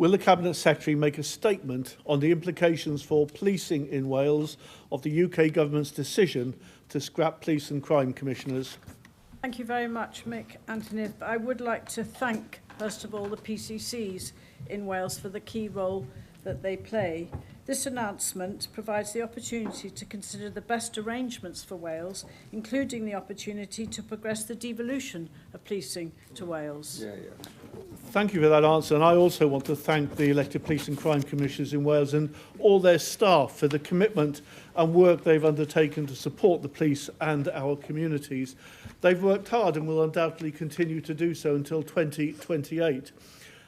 will the Cabinet Secretary make a statement on the implications for policing in Wales of the UK Government's decision to scrap police and crime commissioners? Thank you very much, Mick Anthony. I would like to thank, first of all, the PCCs in Wales for the key role that they play. This announcement provides the opportunity to consider the best arrangements for Wales, including the opportunity to progress the devolution of policing to Wales. Thank you for that answer, and I also want to thank the elected police and crime commissioners in Wales and all their staff for the commitment and work they've undertaken to support the police and our communities. They've worked hard and will undoubtedly continue to do so until 2028.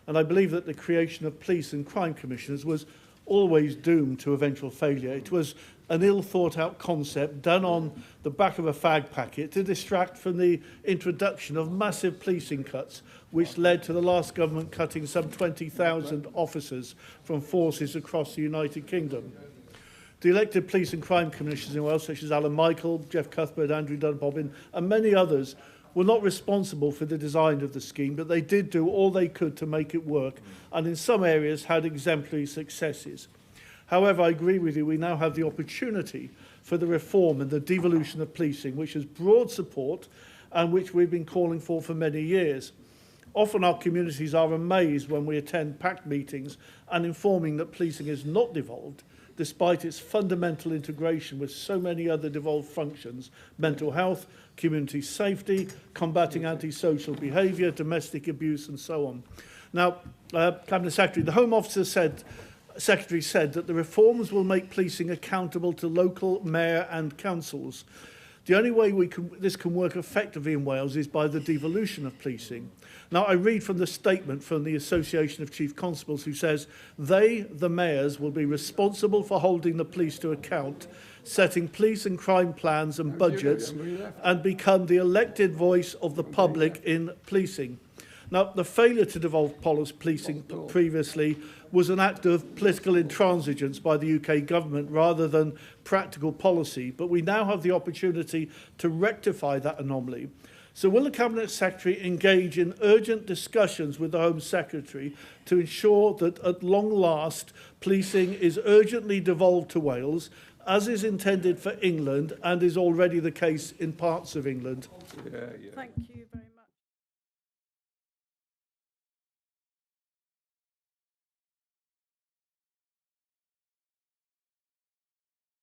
And I believe that the creation of police and crime commissioners was always doomed to eventual failure. It was an ill-thought-out concept done on the back of a fag packet to distract from the introduction of massive policing cuts, which led to the last government cutting some 20,000 officers from forces across the United Kingdom. The elected police and crime commissioners in Wales, such as Alan Michael, Jeff Cuthbert, Andrew Dunbobbin, and many others, were not responsible for the design of the scheme, but they did do all they could to make it work, and in some areas had exemplary successes. However, I agree with you, we now have the opportunity for the reform and the devolution of policing, which has broad support and which we've been calling for many years. Often our communities are amazed when we attend packed meetings and informing that policing is not devolved, despite its fundamental integration with so many other devolved functions: mental health, community safety, combating antisocial behaviour, domestic abuse, and so on. Now, Cabinet Secretary, the Home Secretary said that the reforms will make policing accountable to local mayor and councils. The only way this can work effectively in Wales is by the devolution of policing. Now, I read from the statement from the Association of Chief Constables, who says they, the mayors, will be responsible for holding the police to account, setting police and crime plans and budgets, and become the elected voice of the public in policing. Now, the failure to devolve policing previously was an act of political intransigence by the UK government rather than practical policy, but we now have the opportunity to rectify that anomaly. So will the Cabinet Secretary engage in urgent discussions with the Home Secretary to ensure that at long last policing is urgently devolved to Wales, as is intended for England and is already the case in parts of England? Thank you very much.